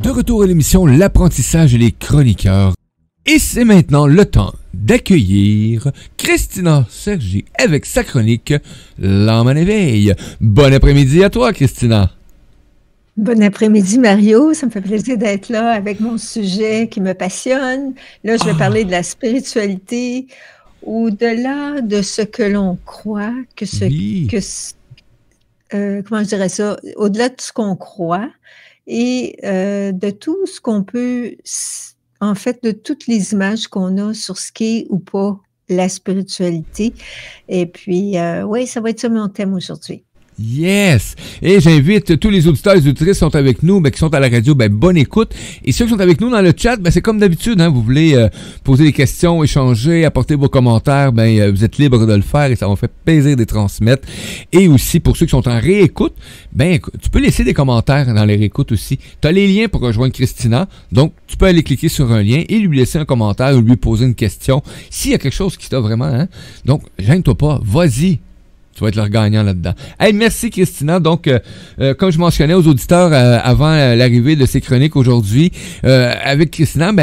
de retour à l'émission L'apprentissage et les chroniqueurs. Et c'est maintenant le temps d'accueillir Christina Sergi avec sa chronique L'âme en éveil. Bon après-midi à toi, Christina. Bon après-midi, Mario. Ça me fait plaisir d'être là avec mon sujet qui me passionne. Là, je vais parler de la spiritualité au-delà de ce que l'on croit, comment je dirais ça, au-delà de ce qu'on croit et de tout ce qu'on peut, en fait, de toutes les images qu'on a sur ce qu'est ou pas la spiritualité. Et puis, oui, ça va être ça mon thème aujourd'hui. Yes! Et j'invite tous les auditeurs et les auditrices qui sont avec nous, qui sont à la radio, bonne écoute. Et ceux qui sont avec nous dans le chat, c'est comme d'habitude, vous voulez poser des questions, échanger, apporter vos commentaires, vous êtes libre de le faire et ça va me faire plaisir de les transmettre. Et aussi, pour ceux qui sont en réécoute, tu peux laisser des commentaires dans les réécoutes aussi. Tu as les liens pour rejoindre Christina, donc tu peux aller cliquer sur un lien et lui laisser un commentaire ou lui poser une question s'il y a quelque chose qui t'a vraiment, Donc, gêne-toi pas, vas-y. Tu vas être leur gagnant là-dedans. Hey, merci Christina. Donc, comme je mentionnais aux auditeurs avant l'arrivée de ces chroniques aujourd'hui, avec Christina,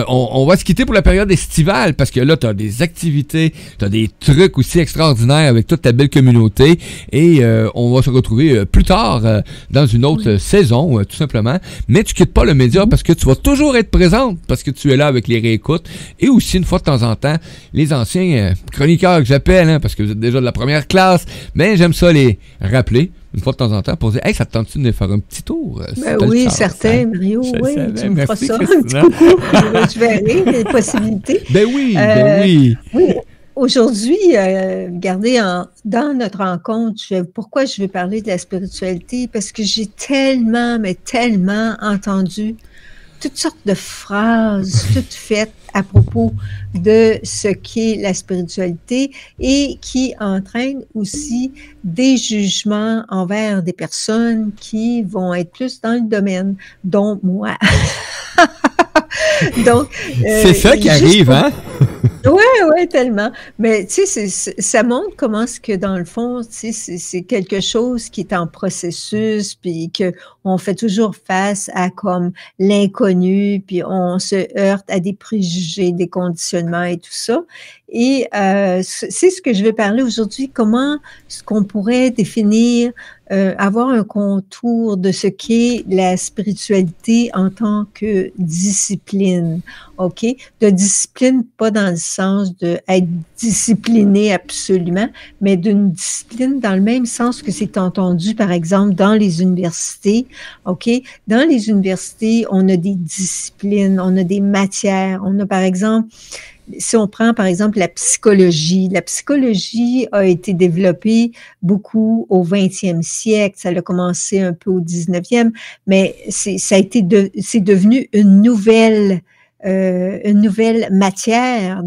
on va se quitter pour la période estivale parce que là, tu as des activités, tu as des trucs aussi extraordinaires avec toute ta belle communauté et on va se retrouver plus tard dans une autre saison, tout simplement. Mais tu quittes pas le média parce que tu vas toujours être présente parce que tu es là avec les réécoutes et aussi une fois de temps en temps, les anciens chroniqueurs que j'appelle, parce que vous êtes déjà de la première classe, mais j'aime ça les rappeler une fois de temps en temps pour dire « Hey, ça te tente-tu de faire un petit tour? » Oui, certain, Mario, oui, tu me feras ça, un petit coucou, je verrai les possibilités. Oui. Aujourd'hui, regardez, dans notre rencontre, pourquoi je veux parler de la spiritualité? Parce que j'ai tellement entendu toutes sortes de phrases toutes faites à propos de ce qu'est la spiritualité et qui entraînent aussi des jugements envers des personnes qui vont être plus dans le domaine, dont moi. Donc, c'est ça qui arrive, Oui, tellement. Mais tu sais, ça montre comment ce que dans le fond, tu sais, c'est quelque chose qui est en processus, puis que on fait toujours face à comme l'inconnu, puis on se heurte à des préjugés, des conditionnements et tout ça. Et c'est ce que je vais parler aujourd'hui, comment ce qu'on pourrait définir, avoir un contour de ce qu'est la spiritualité en tant que discipline, OK? De discipline, pas dans le sens d'être discipliné absolument, mais d'une discipline dans le même sens que c'est entendu, par exemple, dans les universités, OK? Dans les universités, on a des disciplines, on a des matières, on a, par exemple, si on prend, par exemple, la psychologie a été développée beaucoup au 20e siècle. Ça a commencé un peu au 19e, mais c'est devenu une nouvelle matière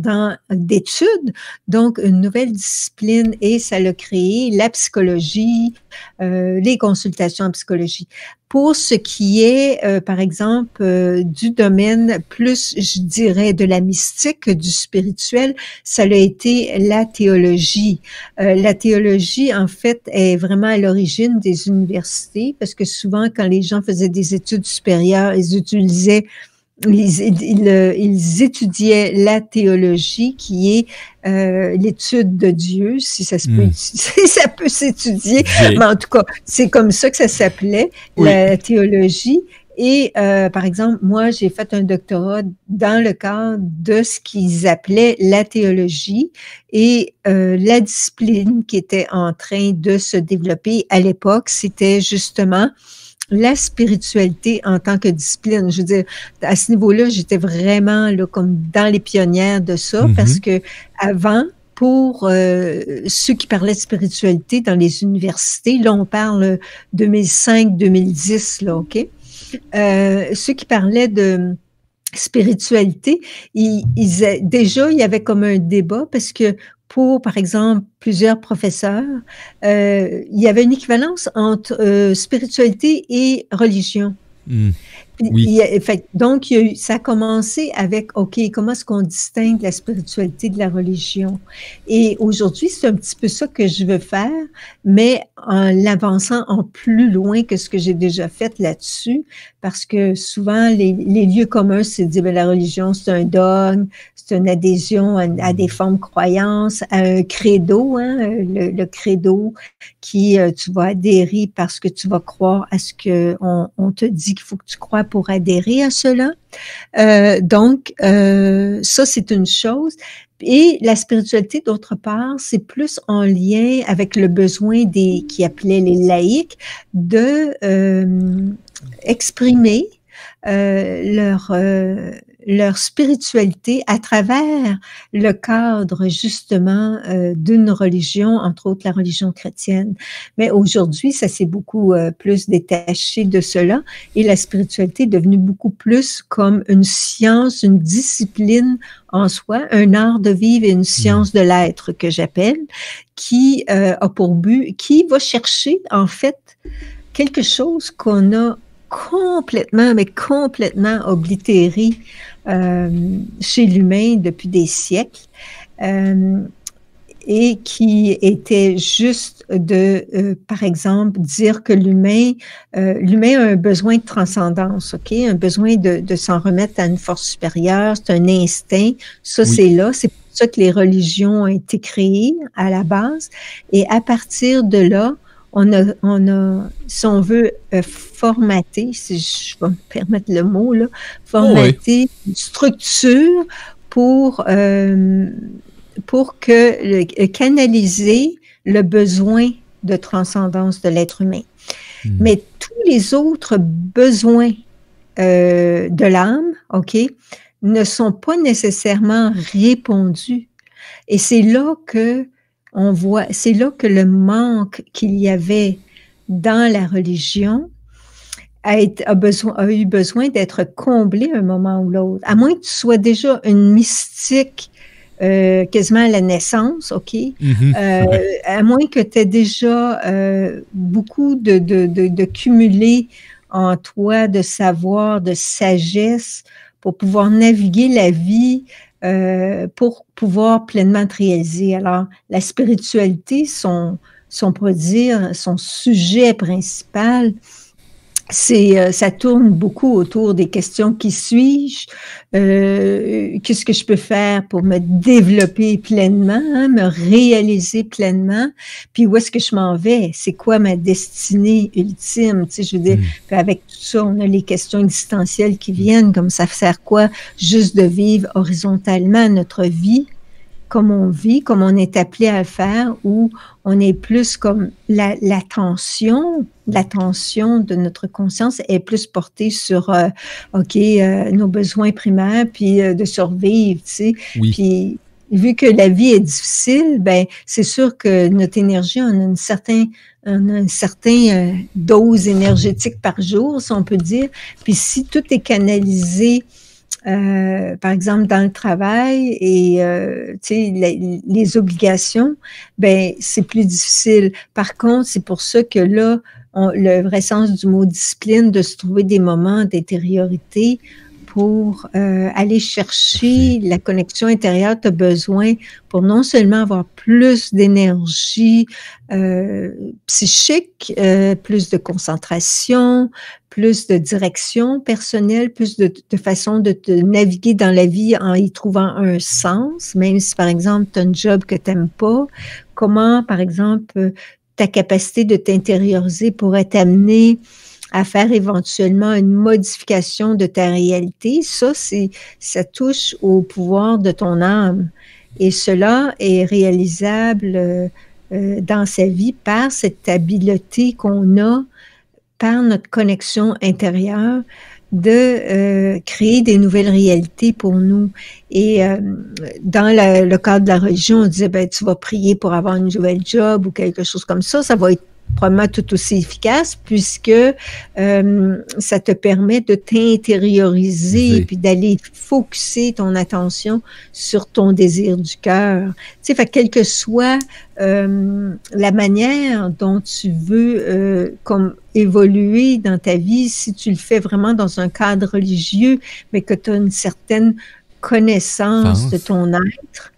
d'études, donc une nouvelle discipline, et ça l'a créé la psychologie, les consultations en psychologie. Pour ce qui est, par exemple, du domaine plus, je dirais, de la mystique, du spirituel, ça a été la théologie. La théologie, en fait, est vraiment à l'origine des universités, parce que souvent, quand les gens faisaient des études supérieures, ils étudiaient la théologie, qui est l'étude de Dieu, si ça se peut, si ça peut s'étudier. Mais en tout cas, c'est comme ça que ça s'appelait, la théologie. Et par exemple, moi, j'ai fait un doctorat dans le cadre de ce qu'ils appelaient la théologie et la discipline qui était en train de se développer à l'époque, c'était justement la spiritualité en tant que discipline. Je veux dire, à ce niveau-là, j'étais vraiment là comme dans les pionnières de ça, parce que avant, pour ceux qui parlaient de spiritualité dans les universités, là on parle 2005-2010, là, OK? Ceux qui parlaient de spiritualité, déjà, il y avait comme un débat parce que pour, par exemple, plusieurs professeurs, il y avait une équivalence entre spiritualité et religion. Oui. Donc, ça a commencé avec, OK, comment est-ce qu'on distingue la spiritualité de la religion? Et aujourd'hui, c'est un petit peu ça que je veux faire, mais en l'avançant en plus loin que ce que j'ai déjà fait là-dessus, parce que souvent, les lieux communs, c'est de dire, la religion, c'est un dogme, c'est une adhésion à des formes de croyances, à un credo, hein, le credo qui, tu vas adhérer parce que tu vas croire à ce que on te dit qu'il faut que tu crois pour adhérer à cela. Donc, ça, c'est une chose. Et la spiritualité, d'autre part, c'est plus en lien avec le besoin qui appelaient les laïcs de exprimer leur spiritualité à travers le cadre justement d'une religion, entre autres la religion chrétienne. Mais aujourd'hui, ça s'est beaucoup plus détaché de cela et la spiritualité est devenue beaucoup plus comme une science, une discipline en soi, un art de vivre et une science de l'être que j'appelle, qui a pour but, qui va chercher en fait quelque chose qu'on a complètement oblitéré chez l'humain depuis des siècles et qui était juste de, par exemple, dire que l'humain a un besoin de transcendance, OK? Un besoin de s'en remettre à une force supérieure, c'est un instinct, ça oui. C'est là, c'est pour ça que les religions ont été créées à la base et à partir de là, on a, si on veut, formater, si je vais me permettre le mot, là, formater une structure pour canaliser le besoin de transcendance de l'être humain. Mais tous les autres besoins de l'âme, OK, ne sont pas nécessairement répondus. Et c'est là que on voit, c'est là que le manque qu'il y avait dans la religion a eu besoin d'être comblé à un moment ou l'autre. À moins que tu sois déjà une mystique quasiment à la naissance, OK? À moins que tu aies déjà beaucoup de cumulé en toi de savoir, de sagesse pour pouvoir naviguer la vie pour pouvoir pleinement te réaliser. Alors, la spiritualité, son sujet principal, ça tourne beaucoup autour des questions qui suis-je, qu'est-ce que je peux faire pour me développer pleinement, hein, me réaliser pleinement, puis où est-ce que je m'en vais, c'est quoi ma destinée ultime, tu sais, je veux dire, puis avec tout ça, on a les questions existentielles qui viennent, comme ça sert quoi, juste de vivre horizontalement notre vie, comme on vit, comme on est appelé à le faire, où on est plus comme l'attention de notre conscience est plus portée sur, nos besoins primaires, puis de survivre, tu sais. Oui. Puis, vu que la vie est difficile, ben c'est sûr que notre énergie, on a une certaine dose énergétique par jour, si on peut dire. Puis, si tout est canalisé par exemple dans le travail et les obligations, ben c'est plus difficile. Par contre, c'est pour ça que là, le vrai sens du mot discipline, de se trouver des moments d'intériorité pour aller chercher la connexion intérieure, tu as besoin pour non seulement avoir plus d'énergie psychique, plus de concentration, plus de direction personnelle, plus de façon de te naviguer dans la vie en y trouvant un sens, même si, par exemple, tu as un job que tu n'aimes pas. Comment, par exemple, ta capacité de t'intérioriser pourrait t'amener à faire éventuellement une modification de ta réalité. Ça touche au pouvoir de ton âme. Et cela est réalisable dans sa vie par cette habileté qu'on a par notre connexion intérieure de créer des nouvelles réalités pour nous. Et dans le cadre de la religion, on disait, ben, tu vas prier pour avoir une nouvelle job ou quelque chose comme ça. Ça va être probablement tout aussi efficace puisque ça te permet de t'intérioriser puis d'aller focusser ton attention sur ton désir du cœur. Tu sais, fait quelle que soit la manière dont tu veux comme évoluer dans ta vie, si tu le fais vraiment dans un cadre religieux, mais que tu as une certaine connaissance de ton être,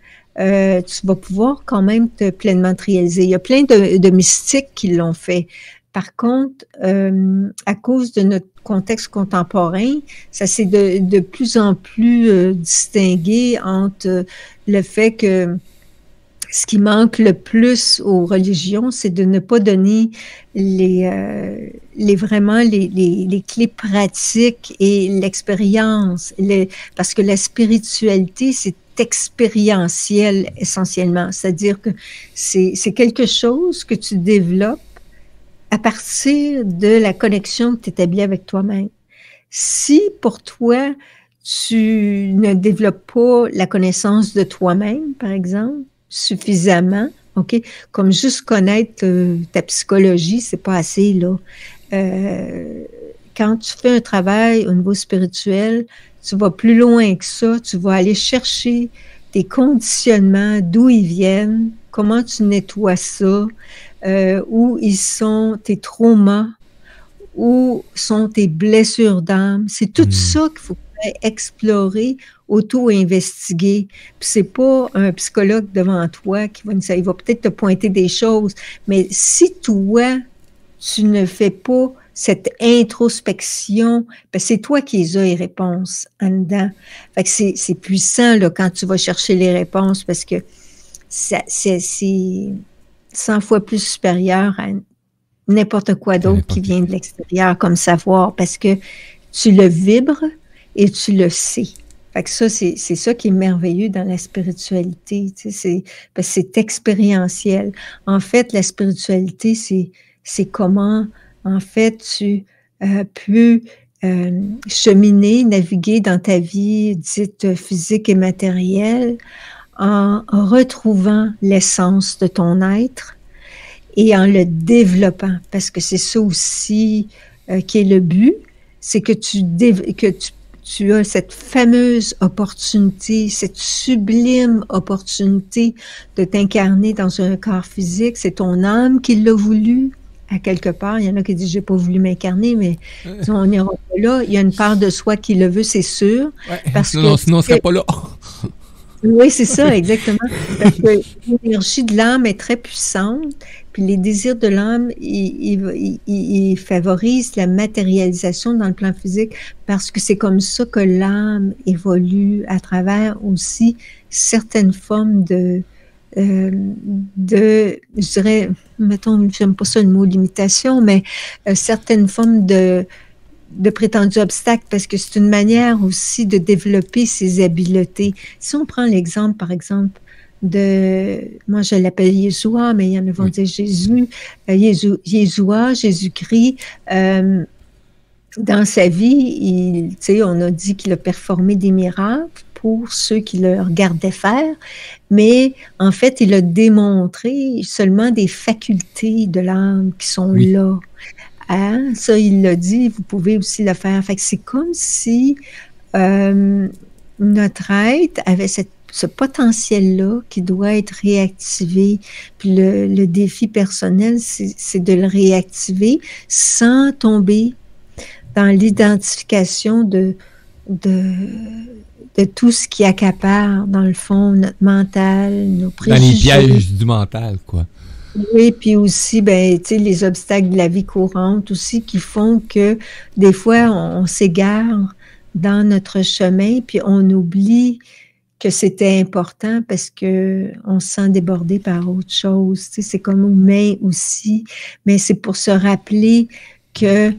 tu vas pouvoir quand même te pleinement te réaliser. Il y a plein de mystiques qui l'ont fait. Par contre, à cause de notre contexte contemporain, ça s'est de plus en plus distingué entre le fait que ce qui manque le plus aux religions, c'est de ne pas donner vraiment les clés pratiques et l'expérience. Parce que la spiritualité, c'est expérientiel essentiellement. C'est-à-dire que c'est quelque chose que tu développes à partir de la connexion que tu établis avec toi-même. Si pour toi, tu ne développes pas la connaissance de toi-même, par exemple, suffisamment, OK? Comme juste connaître ta psychologie, c'est pas assez, là. Quand tu fais un travail au niveau spirituel, tu vas plus loin que ça, tu vas aller chercher tes conditionnements, d'où ils viennent, comment tu nettoies ça, où ils sont tes traumas, où sont tes blessures d'âme. C'est tout ça qu'il faut explorer, auto-investiguer. Puis c'est pas un psychologue devant toi qui va nous dire, il va peut-être te pointer des choses, mais si toi, tu ne fais pas cette introspection, ben c'est toi qui les as les réponses en dedans. Fait que c'est puissant là, quand tu vas chercher les réponses parce que c'est 100 fois plus supérieur à n'importe quoi d'autre qui vient de l'extérieur comme savoir parce que tu le vibres et tu le sais. Fait que ça, c'est ça qui est merveilleux dans la spiritualité. Tu sais, parce que c'est expérientiel. En fait, la spiritualité, c'est comment, en fait, tu peux cheminer, naviguer dans ta vie dite physique et matérielle en retrouvant l'essence de ton être et en le développant. Parce que c'est ça aussi qui est le but, c'est que tu as cette fameuse opportunité, cette sublime opportunité de t'incarner dans un corps physique. C'est ton âme qui l'a voulu, à quelque part. Il y en a qui disent « j'ai pas voulu m'incarner » mais on n'ira pas là. Il y a une part de soi qui le veut, c'est sûr. Ouais, parce sinon on serait pas là. Oui, c'est ça, exactement. Parce que l'énergie de l'âme est très puissante, puis les désirs de l'âme, ils favorisent la matérialisation dans le plan physique parce que c'est comme ça que l'âme évolue à travers aussi certaines formes je dirais, mettons, j'aime pas ça le mot limitation, mais certaines formes de prétendus obstacles, parce que c'est une manière aussi de développer ses habiletés. Si on prend l'exemple, par exemple, moi je l'appelle Yeshua, mais il y en a qui vont dire Jésus, Yeshua, Jésus-Christ, dans sa vie, on a dit qu'il a performé des miracles pour ceux qui le regardaient faire, mais en fait, il a démontré seulement des facultés de l'âme qui sont là. Hein? Ça, il l'a dit, vous pouvez aussi le faire. Fait que c'est comme si notre être avait ce potentiel-là qui doit être réactivé. Puis le défi personnel, c'est de le réactiver sans tomber dans l'identification de tout ce qui accapare, dans le fond, notre mental, nos préjugés. Dans les pièges du mental, quoi. Oui, puis aussi, les obstacles de la vie courante aussi qui font que des fois, on s'égare dans notre chemin, puis on oublie que c'était important parce que on se sent débordé par autre chose. C'est comme humain aussi, mais c'est pour se rappeler que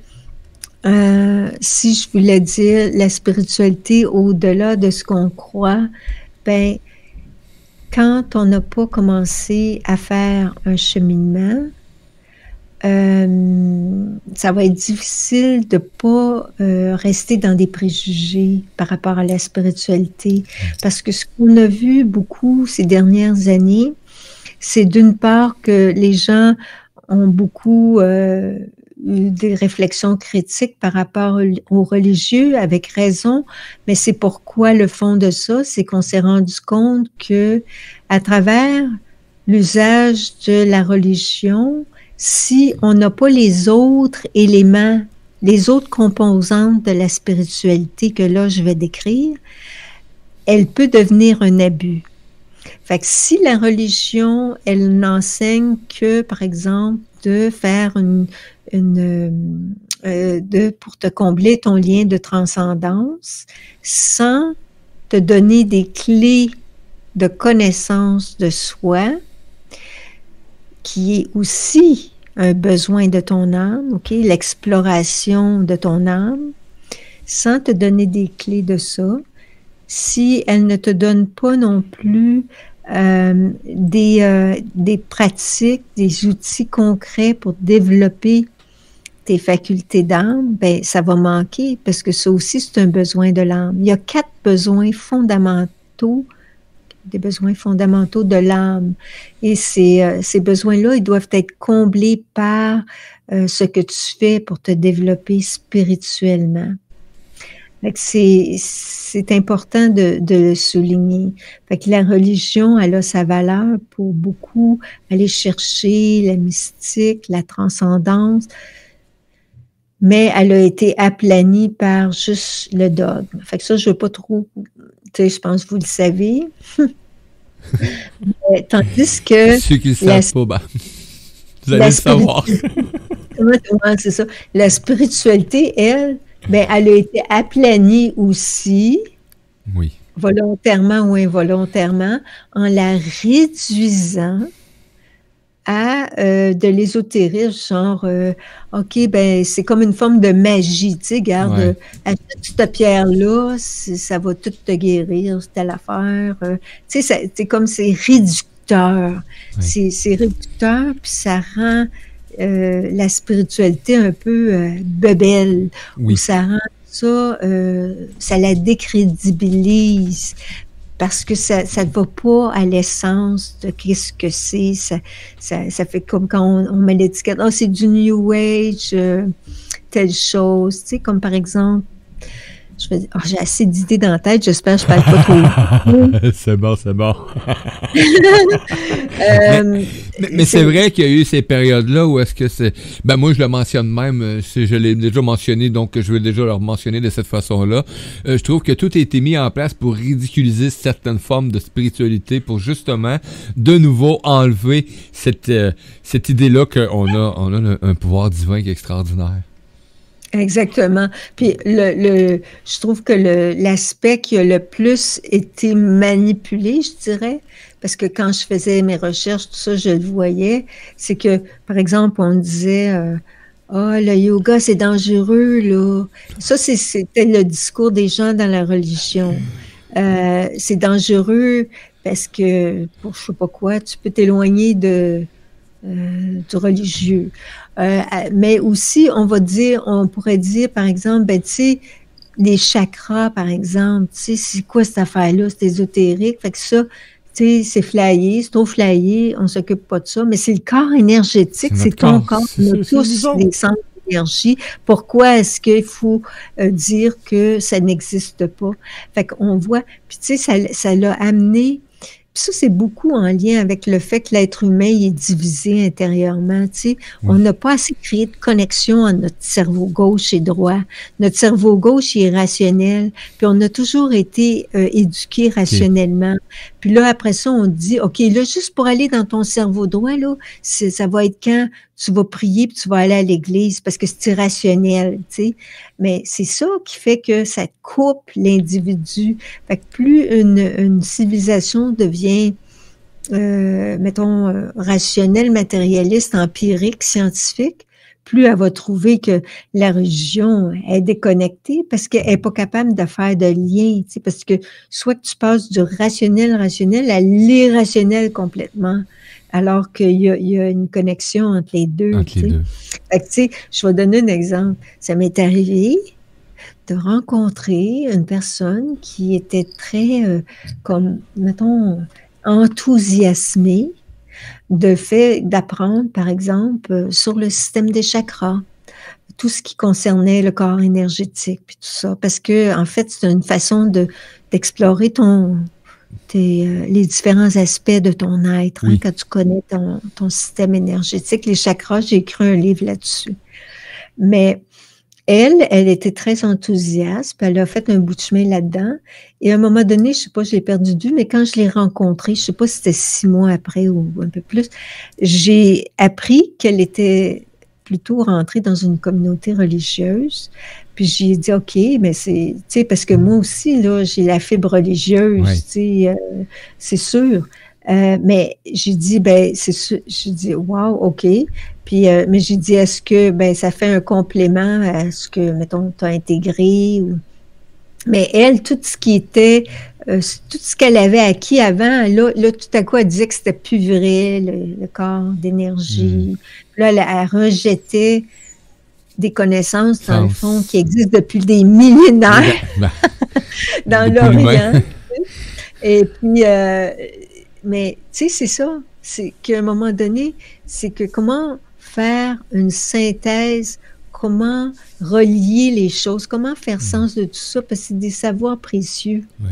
si je voulais dire la spiritualité au-delà de ce qu'on croit, quand on n'a pas commencé à faire un cheminement, ça va être difficile de pas rester dans des préjugés par rapport à la spiritualité. Parce que ce qu'on a vu beaucoup ces dernières années, c'est d'une part que les gens ont beaucoup eu des réflexions critiques par rapport aux religieux, avec raison, mais c'est pourquoi le fond de ça, c'est qu'on s'est rendu compte que à travers l'usage de la religion, si on n'a pas les autres éléments, les autres composantes de la spiritualité que là je vais décrire, elle peut devenir un abus. Fait que si la religion, elle n'enseigne que, par exemple, de faire pour te combler ton lien de transcendance, sans te donner des clés de connaissance de soi, qui est aussi un besoin de ton âme, ok, l'exploration de ton âme, sans te donner des clés de ça, si elle ne te donne pas non plus des pratiques, des outils concrets pour développer tes facultés d'âme, ben ça va manquer, parce que ça aussi, c'est un besoin de l'âme. Il y a 4 besoins fondamentaux, des besoins fondamentaux de l'âme. Et ces besoins-là, ils doivent être comblés par ce que tu fais pour te développer spirituellement. C'est important de le souligner. Fait que la religion, elle a sa valeur pour beaucoup aller chercher la mystique, la transcendance, mais elle a été aplanie par juste le dogme. Fait que ça, je veux pas trop, tu sais, je pense que vous le savez. Tandis que... Ceux qui ne savent pas, ben, vous allez le savoir. C'est ça. La spiritualité, elle, ben, elle a été aplanie aussi, oui, volontairement ou involontairement, en la réduisant à de l'ésotérisme, genre, OK, ben c'est comme une forme de magie, tu sais, regarde, achète cette pierre-là, ça va tout te guérir, c'est telle affaire. Tu sais, c'est comme c'est réducteur. C'est réducteur, puis ça rend la spiritualité un peu bebelle, ou ça rend ça, ça la décrédibilise, parce que ça ne va pas à l'essence de qu'est-ce que c'est. Ça fait comme quand on met l'étiquette, oh, c'est du New Age, telle chose, tu sais, comme par exemple, j'ai assez d'idées dans la tête, j'espère que je ne parle pas trop. C'est bon. Mais c'est vrai qu'il y a eu ces périodes-là où est-ce que c'est... Ben moi, je le mentionne même, je l'ai déjà mentionné, donc je vais déjà le mentionner de cette façon-là. Je trouve que tout a été mis en place pour ridiculiser certaines formes de spiritualité, pour justement, de nouveau, enlever cette idée-là qu'on a un pouvoir divin qui est extraordinaire. Exactement. Puis je trouve que l'aspect qui a le plus été manipulé, je dirais, parce que quand je faisais mes recherches, tout ça, je le voyais, c'est que, par exemple, on disait le yoga, c'est dangereux, là. Ça, c'était le discours des gens dans la religion. C'est dangereux parce que, pour je sais pas quoi, tu peux t'éloigner du religieux. Mais aussi, on pourrait dire, par exemple, ben, tu sais, les chakras, par exemple, tu sais, c'est quoi cette affaire-là? C'est ésotérique. Fait que ça, tu sais, c'est flyé, c'est trop flyé, on s'occupe pas de ça, mais c'est le corps énergétique, c'est ton corps. On a tous des centres d'énergie. Pourquoi est-ce qu'il faut dire que ça n'existe pas? Fait qu'on voit, puis tu sais, ça l'a amené. Ça, c'est beaucoup en lien avec le fait que l'être humain est divisé intérieurement. Tu sais. On n'a pas assez créé de connexion entre notre cerveau gauche et droit. Notre cerveau gauche il est rationnel, puis on a toujours été éduqué rationnellement. Puis là, après ça, on dit, OK, là, juste pour aller dans ton cerveau droit, là, ça va être quand tu vas prier puis tu vas aller à l'église parce que c'est irrationnel, tu sais. Mais c'est ça qui fait que ça coupe l'individu. Fait que plus une civilisation devient, mettons, rationnelle, matérialiste, empirique, scientifique, plus elle va trouver que la religion est déconnectée parce qu'elle n'est pas capable de faire de lien, tu sais, parce que soit que tu passes du rationnel à l'irrationnel complètement, alors qu'il y a une connexion entre les deux. Fait que, tu sais, je vais donner un exemple. Ça m'est arrivé de rencontrer une personne qui était très, comme, mettons, enthousiasmée de fait d'apprendre, par exemple, sur le système des chakras, tout ce qui concernait le corps énergétique, puis tout ça, parce que en fait, c'est une façon d'explorer les différents aspects de ton être, Oui. quand tu connais ton système énergétique. Les chakras, j'ai écrit un livre là-dessus. Mais elle était très enthousiaste, puis elle a fait un bout de chemin là-dedans. Et à un moment donné, je sais pas, je l'ai perdu de vue, mais quand je l'ai rencontrée, je sais pas si c'était 6 mois après ou un peu plus, j'ai appris qu'elle était plutôt rentrée dans une communauté religieuse. Puis j'ai dit, OK, mais tu sais, parce que moi aussi, là, j'ai la fibre religieuse, Ouais. tu sais, c'est sûr. Mais j'ai dit, ben, c'est sûr, j'ai dit, wow, OK. Puis, mais j'ai dit, est-ce que, ben, ça fait un complément à ce que, mettons, tu as intégré ou... Mais elle, tout ce qui était, tout ce qu'elle avait acquis avant, là, tout à coup, elle disait que c'était plus vrai, le corps d'énergie. Puis là, elle rejetait des connaissances, dans le fond, qui existent depuis des millénaires dans l'Orient. Et puis, mais tu sais, c'est ça. C'est qu'à un moment donné, c'est que comment faire une synthèse, comment relier les choses, comment faire sens de tout ça, parce que c'est des savoirs précieux. Oui.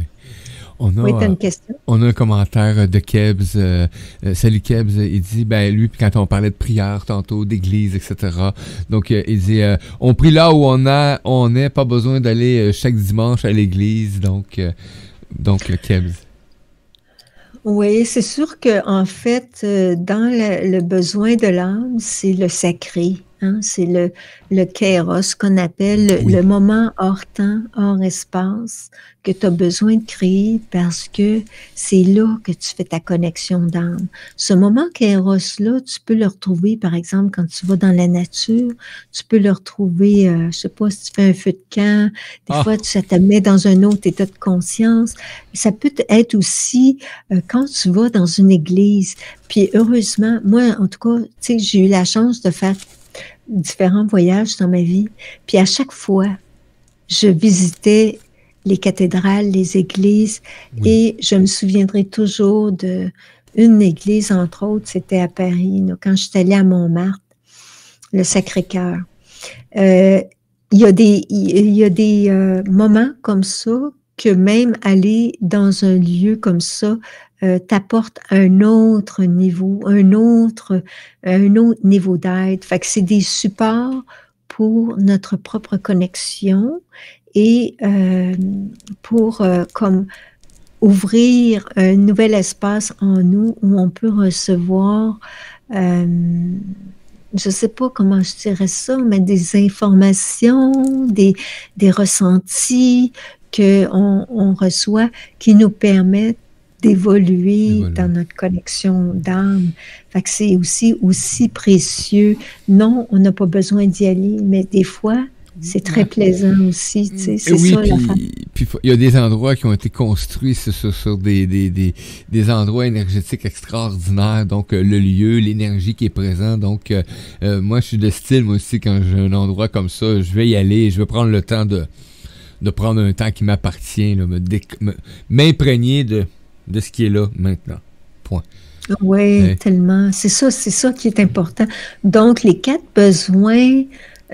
Oui, t'as une question? On a un commentaire de Kebs. Salut Kebs. Il dit, ben lui, quand on parlait de prière tantôt, d'église, etc. Donc, il dit, on prie là où on est, pas besoin d'aller chaque dimanche à l'église. Donc Kebs. Oui, c'est sûr que en fait, dans le besoin de l'âme, c'est le sacré, hein? C'est le kairos qu'on appelle le moment hors temps, hors espace que tu as besoin de créer parce que c'est là que tu fais ta connexion d'âme. Ce moment kairos-là, tu peux le retrouver, par exemple, quand tu vas dans la nature, tu peux le retrouver, je sais pas, si tu fais un feu de camp, des fois, ça te met dans un autre état de conscience. Ça peut être aussi quand tu vas dans une église, puis heureusement, moi, en tout cas, tu sais, j'ai eu la chance de faire différents voyages dans ma vie, puis à chaque fois, je visitais les cathédrales, les églises, et je me souviendrai toujours d'une église, entre autres, c'était à Paris, là, quand je suis allée à Montmartre, le Sacré-Cœur. Il y a des moments comme ça que même aller dans un lieu comme ça t'apporte un autre niveau, un autre niveau d'aide. Fait que c'est des supports pour notre propre connexion et pour comme ouvrir un nouvel espace en nous où on peut recevoir je sais pas comment je dirais ça, mais des informations, des ressentis qu'on reçoit qui nous permettent d'évoluer dans notre connexion d'âme. Fait que c'est aussi précieux. Non, on n'a pas besoin d'y aller, mais des fois, c'est très plaisant aussi, tu sais, c'est oui, ça puis il y a des endroits qui ont été construits sur des endroits énergétiques extraordinaires, donc le lieu, l'énergie qui est présente, donc moi je suis de style, moi aussi, quand j'ai un endroit comme ça, je vais y aller, je vais prendre le temps de prendre un temps qui m'appartient, là, m'imprégner de ce qui est là maintenant, point. Oui, tellement, c'est ça qui est important. Donc, les 4 besoins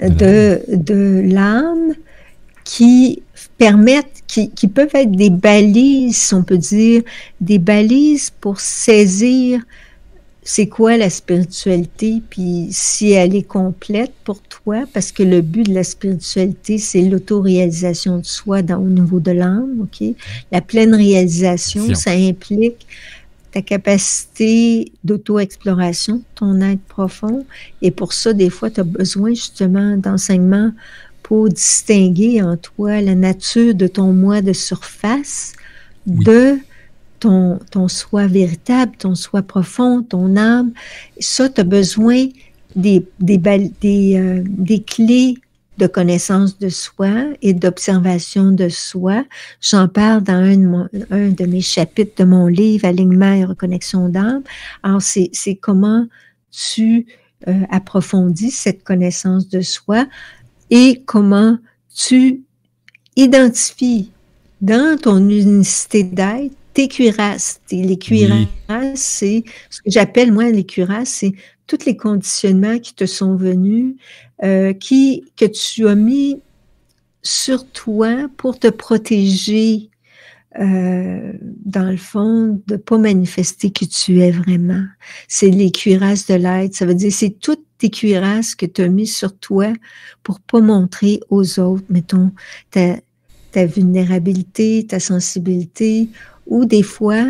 de l'âme qui permettent, qui peuvent être des balises, si on peut dire, des balises pour saisir c'est quoi la spiritualité, puis si elle est complète pour toi, parce que le but de la spiritualité, c'est l'autoréalisation de soi au niveau de l'âme, OK? La pleine réalisation, ça implique ta capacité d'auto-exploration, ton être profond. Et pour ça, des fois, tu as besoin justement d'enseignement pour distinguer en toi la nature de ton moi de surface de ton soi véritable, ton soi profond, ton âme. Ça, tu as besoin des clés de connaissance de soi et d'observation de soi. J'en parle dans un de mes chapitres de mon livre, Alignement et reconnexion d'âme. Alors, c'est comment tu approfondis cette connaissance de soi et comment tu identifies dans ton unicité d'être tes cuirasses. Les cuirasses, c'est ce que j'appelle, moi, les cuirasses, c'est tous les conditionnements qui te sont venus, que tu as mis sur toi pour te protéger, dans le fond, de pas manifester qui tu es vraiment. C'est les cuirasses de l'être. Ça veut dire, c'est toutes tes cuirasses que tu as mis sur toi pour pas montrer aux autres, mettons, ta vulnérabilité, ta sensibilité, ou des fois,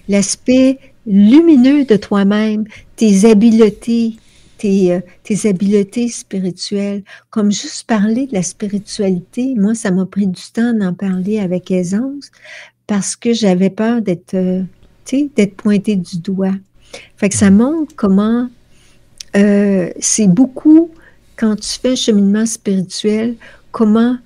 l'aspect lumineux de toi-même, tes habiletés, tes habiletés spirituelles. Comme juste parler de la spiritualité, moi, ça m'a pris du temps d'en parler avec aisance parce que j'avais peur d'être pointée du doigt. Fait que ça montre comment c'est beaucoup, quand tu fais un cheminement spirituel, comment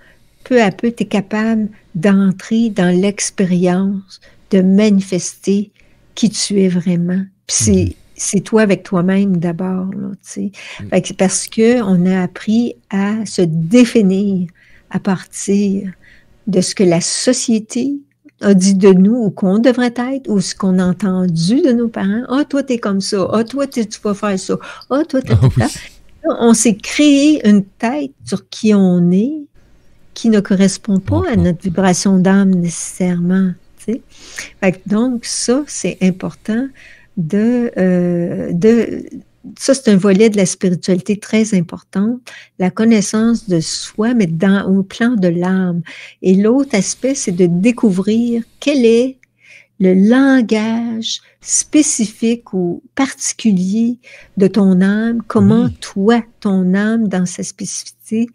peu à peu tu es capable d'entrer dans l'expérience, de manifester qui tu es vraiment. Puis c'est toi avec toi-même d'abord, là, tu sais. Parce que on a appris à se définir à partir de ce que la société a dit de nous ou qu'on devrait être ou ce qu'on a entendu de nos parents. « Ah, toi, t'es comme ça. Ah, toi, tu vas faire ça. Ah, toi, t'es tout ça. » On s'est créé une tête sur qui on est qui ne correspond pas à notre vibration d'âme nécessairement, tu sais. Donc, ça, c'est important ça, c'est un volet de la spiritualité très important, la connaissance de soi, mais au plan de l'âme. Et l'autre aspect, c'est de découvrir quel est le langage spécifique ou particulier de ton âme, comment toi, ton âme, dans sa spécificité,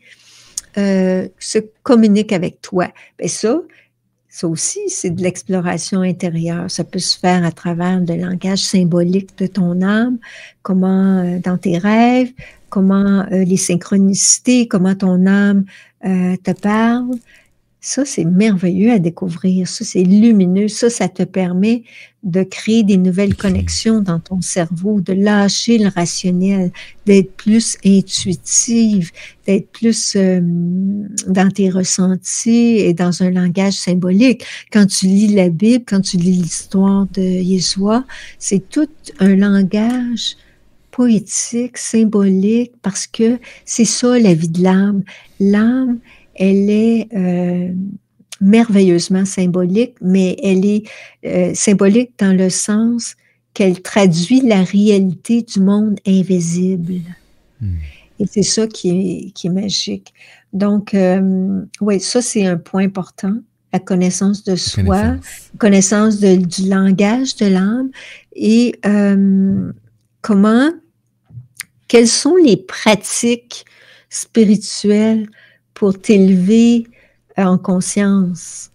se communique avec toi. Bien, ça aussi, c'est de l'exploration intérieure. Ça peut se faire à travers le langage symbolique de ton âme, comment dans tes rêves, comment les synchronicités, comment ton âme te parle. Ça, c'est merveilleux à découvrir. Ça, c'est lumineux. Ça te permet de créer des nouvelles connexions dans ton cerveau, de lâcher le rationnel, d'être plus intuitive, d'être plus dans tes ressentis et dans un langage symbolique. Quand tu lis la Bible, quand tu lis l'histoire de Yeshua, c'est tout un langage poétique, symbolique, parce que c'est ça la vie de l'âme. L'âme, elle est merveilleusement symbolique, mais elle est symbolique dans le sens qu'elle traduit la réalité du monde invisible. Et c'est ça qui est magique. Donc, oui, ça, c'est un point important, la connaissance de soi, connaissance du langage de l'âme et quelles sont les pratiques spirituelles pour t'élever en conscience.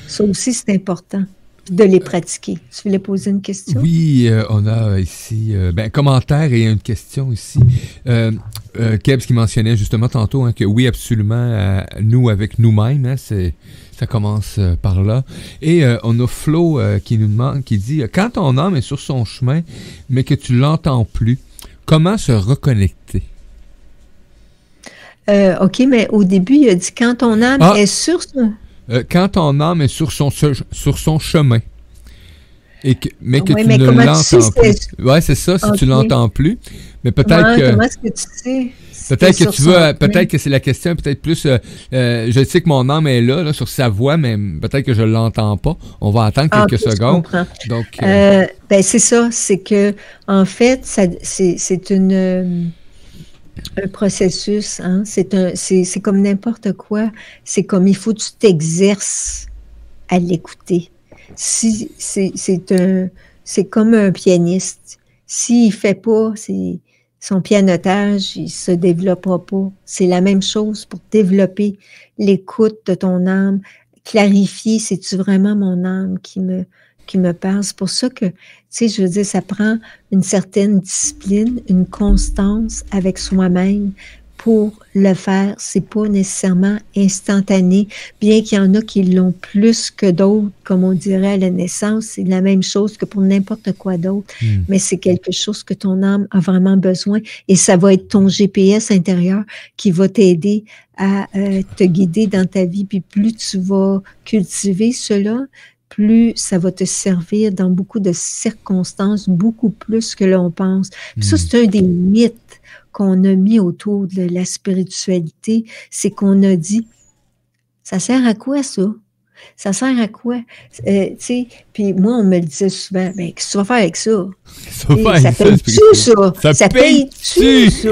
Ça aussi, c'est important de les pratiquer. Tu voulais poser une question? Oui, on a ici un commentaire et une question ici. Kebs qui mentionnait justement tantôt que oui, absolument, nous avec nous-mêmes, hein, ça commence par là. Et on a Flo qui nous demande, qui dit « Quand ton âme est sur son chemin, mais que tu l'entends plus, comment se reconnecter? » OK, mais au début, il a dit quand ton âme est sur son... quand ton âme est sur son chemin, mais que tu mais ne l'entends plus. Oui, c'est ça, si tu l'entends plus. Mais peut-être que... Comment est-ce que tu sais? Peut-être que c'est la question, peut-être plus... je sais que mon âme est là, sur sa voix, mais peut-être que je ne l'entends pas. On va attendre quelques secondes. Donc, c'est ça, c'est que en fait, c'est un processus, hein? C'est comme n'importe quoi. C'est comme il faut que tu t'exerces à l'écouter. C'est comme un pianiste. S'il fait pas son pianotage, il se développera pas. C'est la même chose pour développer l'écoute de ton âme, clarifier, c'est-tu vraiment mon âme qui me parle. C'est pour ça que, tu sais, je veux dire, ça prend une certaine discipline, une constance avec soi-même pour le faire. C'est pas nécessairement instantané, bien qu'il y en a qui l'ont plus que d'autres, comme on dirait à la naissance. C'est la même chose que pour n'importe quoi d'autre, mais c'est quelque chose que ton âme a vraiment besoin et ça va être ton GPS intérieur qui va t'aider à te guider dans ta vie. Puis plus tu vas cultiver cela, plus ça va te servir dans beaucoup de circonstances, beaucoup plus que l'on pense. Puis ça, c'est un des mythes qu'on a mis autour de la spiritualité, c'est qu'on a dit, ça sert à quoi ça? Ça sert à quoi? Tu sais, puis moi, on me le disait souvent, ben, qu'est-ce que tu vas faire avec ça? Ça paye-tu, ça? Ça paye-tu, ça?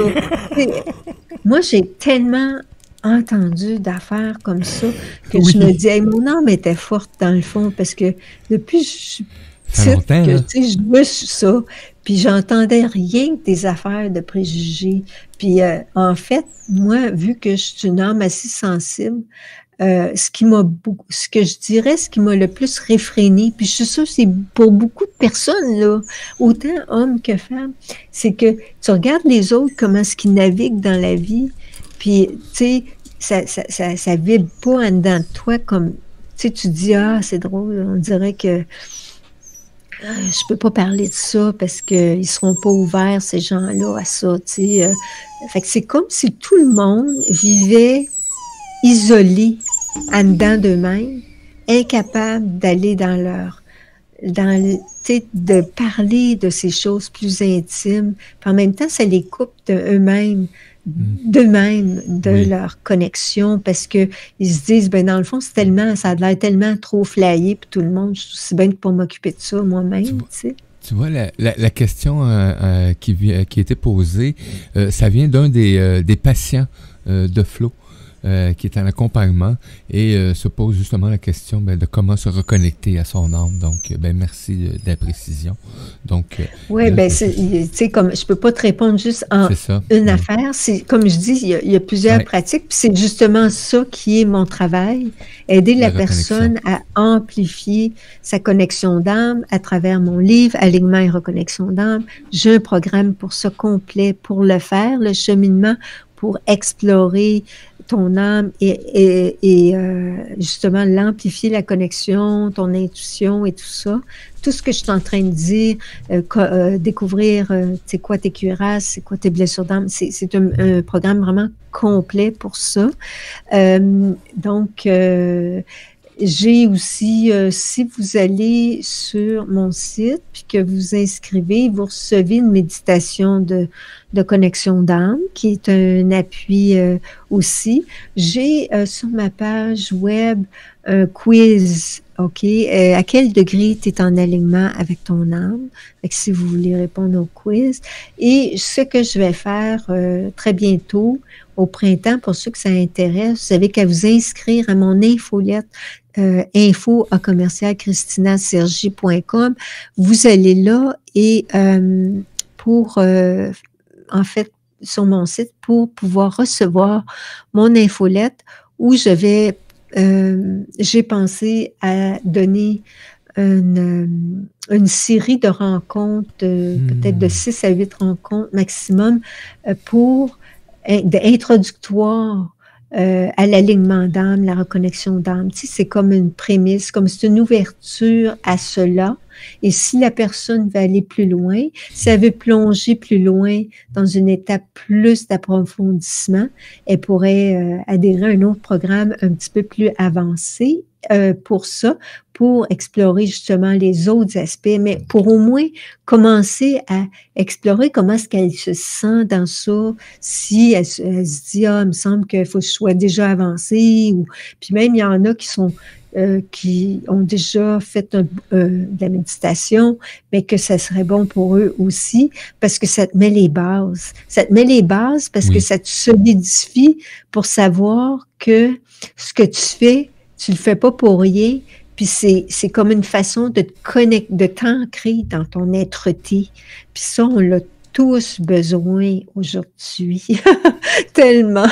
Moi, j'ai tellement entendu d'affaires comme ça que je me dis, hey, mon âme était forte dans le fond, parce que depuis que je suis petite, je me suis ça, puis j'entendais rien que des affaires de préjugés. Puis en fait, moi, vu que je suis une âme assez sensible, ce qui m'a le plus réfréné, puis je suis sûre que c'est pour beaucoup de personnes, là, autant hommes que femmes, c'est que tu regardes les autres, comment est-ce qu'ils naviguent dans la vie, puis, tu sais, ça vibre pas en dedans de toi comme, tu sais, tu dis, ah, c'est drôle, on dirait que je peux pas parler de ça parce qu'ils seront pas ouverts, ces gens-là, à ça, tu sais. Fait que c'est comme si tout le monde vivait isolé en dedans d'eux-mêmes, incapables d'aller de parler de ces choses plus intimes. Puis en même temps, ça les coupe d'eux-mêmes, de leur connexion, parce que ils se disent, ben dans le fond, ça a l'air tellement trop flyé, puis tout le monde, je suis aussi bien de pas m'occuper de ça moi-même, tu sais. Tu vois, la question qui a été posée, ça vient d'un des patients de Flo, qui est en accompagnement et se pose justement la question de comment se reconnecter à son âme. Donc, merci de la précision. Donc, oui, tu sais, comme je peux pas te répondre juste en une affaire. C'est comme je dis, il y a plusieurs pratiques. Puis c'est justement ça qui est mon travail, aider la personne à amplifier sa connexion d'âme à travers mon livre Alignement et reconnexion d'âme. J'ai un programme pour ça complet pour le faire, le cheminement pour explorer ton âme et justement l'amplifier, la connexion, ton intuition et tout ça. Tout ce que je suis en train de dire, découvrir c'est quoi tes cuirasses, c'est quoi tes blessures d'âme, c'est un programme vraiment complet pour ça. Donc, j'ai aussi, si vous allez sur mon site puis que vous inscrivez, vous recevez une méditation de connexion d'âme qui est un appui aussi. J'ai sur ma page web un quiz, OK? À quel degré tu es en alignement avec ton âme? Fait que si vous voulez répondre au quiz. Et ce que je vais faire très bientôt, au printemps, pour ceux que ça intéresse, vous avez qu'à vous inscrire à mon infolette info@christinasergi.com. Vous allez là et en fait, sur mon site, pour pouvoir recevoir mon infolette où j'ai pensé à donner une série de rencontres, peut-être de 6 à 8 rencontres maximum, introductoires à l'alignement d'âme, la reconnexion d'âme. Tu sais, c'est comme une prémisse, comme c'est une ouverture à cela. Et si la personne veut aller plus loin, si elle veut plonger plus loin dans une étape plus d'approfondissement, elle pourrait adhérer à un autre programme un petit peu plus avancé pour ça, pour explorer justement les autres aspects, mais pour au moins commencer à explorer comment est-ce qu'elle se sent dans ça, si elle se dit, il me semble qu'il faut que je sois déjà avancée, ou puis même il y en a qui ont déjà fait de la méditation, mais que ça serait bon pour eux aussi, parce que ça te met les bases. Ça te met les bases parce que ça te solidifie pour savoir que ce que tu fais, tu le fais pas pour rien, puis c'est comme une façon de te connecter, de t'ancrer dans ton être-té. Puis ça, on l'a tous besoin aujourd'hui. Tellement.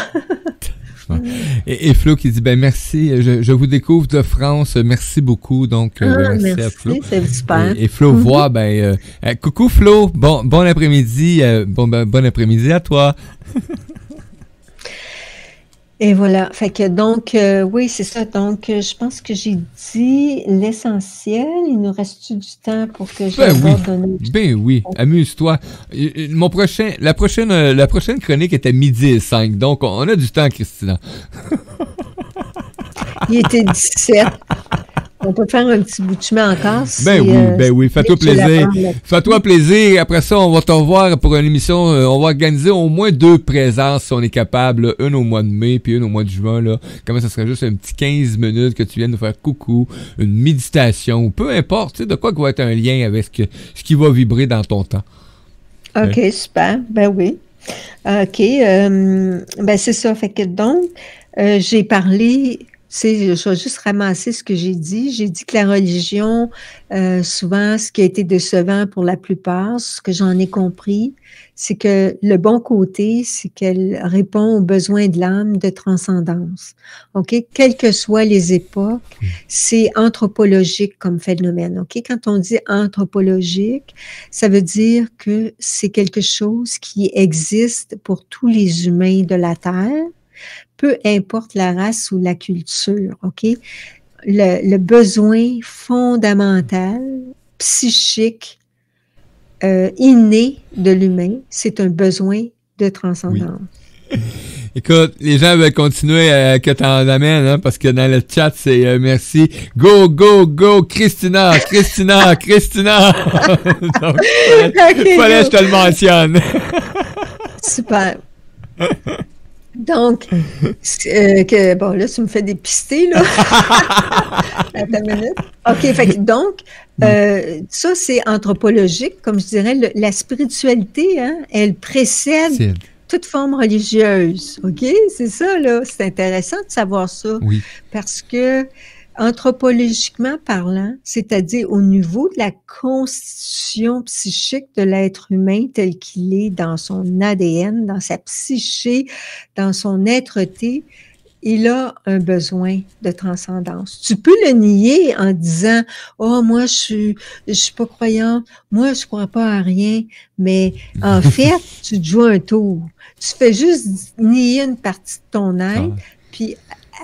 Et Flo qui dit, merci, je vous découvre de France, merci beaucoup, donc merci à Flo. C'est super. Et Flo voit, coucou Flo, bon après-midi, bon après-midi à toi. Et voilà, fait que donc, oui, c'est ça, donc je pense que j'ai dit l'essentiel, il nous reste du temps pour que je Ben oui, amuse-toi. La prochaine chronique est à 12h05, donc on a du temps, Christina. Il était 17. On peut faire un petit bout de chemin encore. Ben oui, fais-toi plaisir. Fais-toi plaisir. Après ça, on va te revoir pour une émission. On va organiser au moins 2 présences si on est capable. Là. Une au mois de mai, puis une au mois de juin. Là. Comment ça serait juste un petit 15 minutes que tu viennes nous faire coucou, une méditation, ou peu importe, tu sais, de quoi va être un lien avec ce qui va vibrer dans ton temps. OK, super. Ben oui. OK. Ben c'est ça. Fait que donc, j'ai parlé... Je vais juste ramasser ce que j'ai dit. J'ai dit que la religion, souvent, ce qui a été décevant pour la plupart, ce que j'en ai compris, c'est que le bon côté, c'est qu'elle répond aux besoins de l'âme de transcendance. OK? Quelles que soient les époques, c'est anthropologique comme phénomène. OK? Quand on dit anthropologique, ça veut dire que c'est quelque chose qui existe pour tous les humains de la Terre, peu importe la race ou la culture, OK? Le besoin fondamental, psychique, inné de l'humain, c'est un besoin de transcendance. Oui. Écoute, les gens veulent continuer que t'en amènes, hein, parce que dans le chat, c'est merci. Go, go, go, Christina! Donc, fallait que je te le mentionne. Super. Donc, bon, là, tu me fais dépister, là. Attends une minute. OK, fait que donc, ça, c'est anthropologique, comme je dirais, la spiritualité, hein, elle précède toute forme religieuse, OK? C'est ça, là. C'est intéressant de savoir ça. Oui. Parce que, anthropologiquement parlant, c'est-à-dire au niveau de la constitution psychique de l'être humain tel qu'il est dans son ADN, dans sa psyché, dans son être-té, il a un besoin de transcendance. Tu peux le nier en disant « Oh, moi, je suis pas croyant, moi, je crois pas à rien. » Mais en fait, tu te joues un tour. Tu fais juste nier une partie de ton être, puis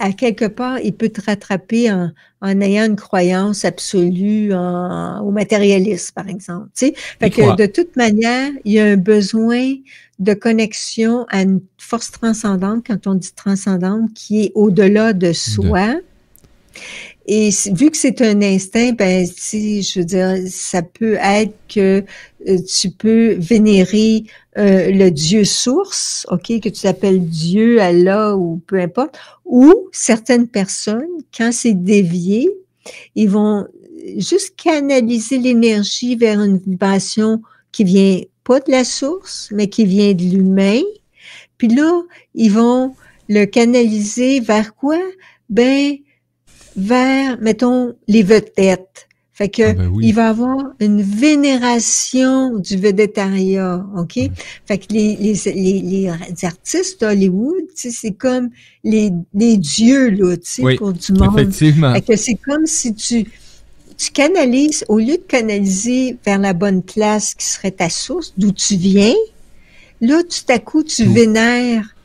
à quelque part, il peut te rattraper en ayant une croyance absolue au matérialisme, par exemple. Tu sais? Fait que de toute manière, il y a un besoin de connexion à une force transcendante, quand on dit transcendante, qui est au-delà de soi. Et vu que c'est un instinct, ben, si je veux dire, ça peut être que tu peux vénérer le Dieu source, ok, que tu appelles Dieu, Allah ou peu importe, ou certaines personnes, quand c'est dévié, ils vont juste canaliser l'énergie vers une vibration qui vient pas de la source, mais qui vient de l'humain. Puis là, ils vont le canaliser vers quoi? Ben, vers, mettons, les vedettes. Fait que, il va avoir une vénération du vedettariat, OK? Fait que les artistes d'Hollywood, tu sais, c'est comme les dieux, là, tu sais, pour du monde. Effectivement. Fait que c'est comme si tu canalises, au lieu de canaliser vers la bonne place qui serait ta source, d'où tu viens, là, tout à coup, tu vénères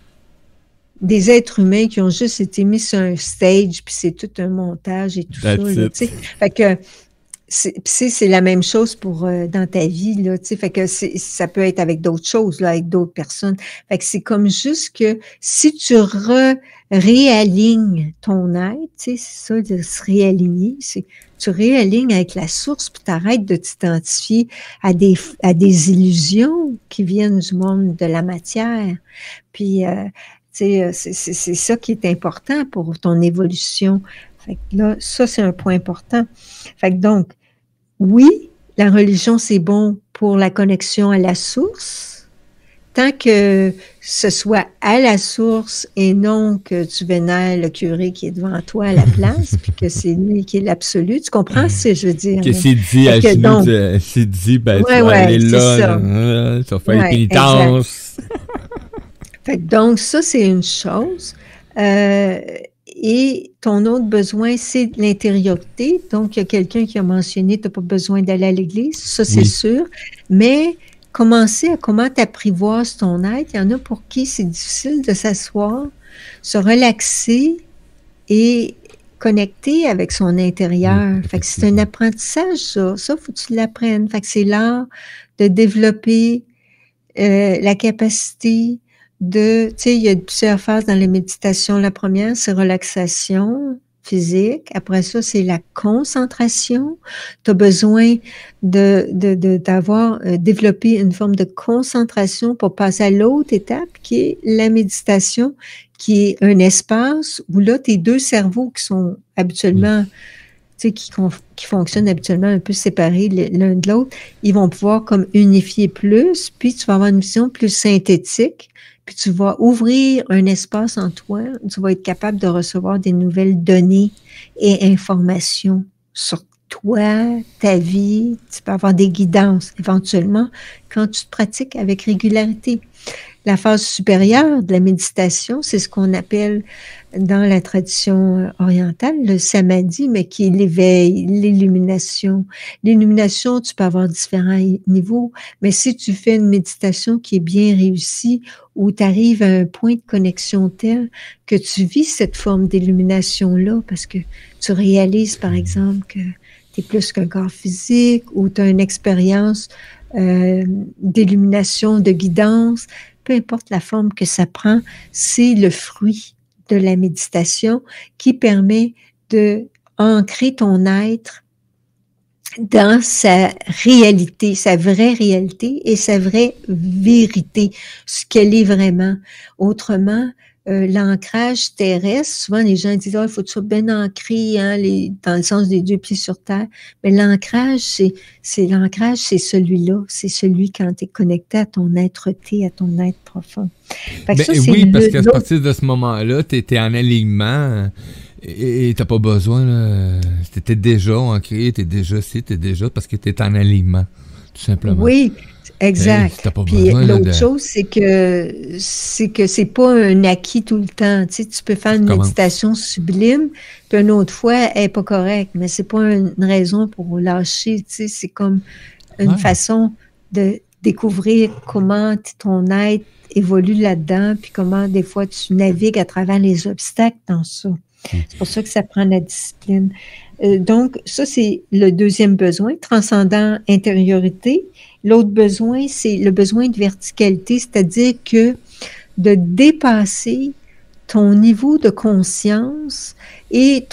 des êtres humains qui ont juste été mis sur un stage, puis c'est tout un montage et tout ça, là, tu sais. Fait que, c'est la même chose pour dans ta vie, là, tu sais. Fait que ça peut être avec d'autres choses, là, avec d'autres personnes. Fait que c'est comme juste que si tu réalignes ton être, tu sais, c'est ça, de se réaligner, c'est tu réalignes avec la source, puis t'arrêtes de t'identifier à des illusions qui viennent du monde de la matière. Puis, c'est ça qui est important pour ton évolution. Fait que là, ça, c'est un point important. Fait que donc, oui, la religion, c'est bon pour la connexion à la source, tant que ce soit à la source et non que tu vénères le curé qui est devant toi à la place, puis que c'est lui qui est l'absolu. Tu comprends ce que je veux dire? Que c'est dit à genoux, c'est dit, ben, tu vas aller là, tu vas faire les pénitences. Fait que donc, ça, c'est une chose. Et ton autre besoin, c'est l'intériorité. Donc, il y a quelqu'un qui a mentionné, tu n'as pas besoin d'aller à l'église, ça, c'est sûr. Mais commencer à comment t'apprivoises ton être. Il y en a pour qui c'est difficile de s'asseoir, se relaxer et connecter avec son intérieur. Fait que c'est un apprentissage, ça. Ça, faut que tu l'apprennes. Fait que c'est l'art de développer la capacité tu sais, il y a plusieurs phases dans la méditation. La première, c'est relaxation, physique. Après ça, c'est la concentration. Tu as besoin d'avoir développé une forme de concentration pour passer à l'autre étape qui est la méditation, qui est un espace où là, tes deux cerveaux qui sont habituellement, tu sais, qui fonctionnent habituellement un peu séparés l'un de l'autre, ils vont pouvoir comme unifier plus, puis tu vas avoir une vision plus synthétique. Puis tu vas ouvrir un espace en toi, tu vas être capable de recevoir des nouvelles données et informations sur toi, ta vie. Tu peux avoir des guidances éventuellement quand tu te pratiques avec régularité. La phase supérieure de la méditation, c'est ce qu'on appelle dans la tradition orientale le samadhi, mais qui est l'éveil, l'illumination. L'illumination, tu peux avoir différents niveaux, mais si tu fais une méditation qui est bien réussie, où tu arrives à un point de connexion tel que tu vis cette forme d'illumination-là, parce que tu réalises, par exemple, que tu es plus qu'un corps physique, ou tu as une expérience d'illumination, de guidance, peu importe la forme que ça prend, c'est le fruit de la méditation qui permet de ancrer ton être dans sa réalité, sa vraie réalité et sa vraie vérité, ce qu'elle est vraiment. Autrement, l'ancrage terrestre, souvent les gens disent « il faut que tu sois bien ancré hein, dans le sens des deux pieds sur terre ». Mais l'ancrage, c'est celui-là. C'est celui quand tu es connecté à ton être-té, à ton être profond. Ben, ça, oui, parce qu'à partir de ce moment-là, tu étais en alignement et tu n'as pas besoin. Tu étais déjà ancré, tu es déjà ci, tu es déjà parce que tu es en alignement, tout simplement. Oui, exact. Puis l'autre chose, c'est que c'est pas un acquis tout le temps. Tu sais, tu peux faire une méditation sublime, puis une autre fois, elle n'est pas correcte, mais c'est pas une raison pour lâcher. Tu sais, c'est comme une façon de découvrir comment ton être évolue là-dedans, puis comment des fois tu navigues à travers les obstacles dans ça. C'est pour ça que ça prend la discipline. Donc, ça, c'est le deuxième besoin, transcendant intériorité. L'autre besoin, c'est le besoin de verticalité, c'est-à-dire que de dépasser ton niveau de conscience et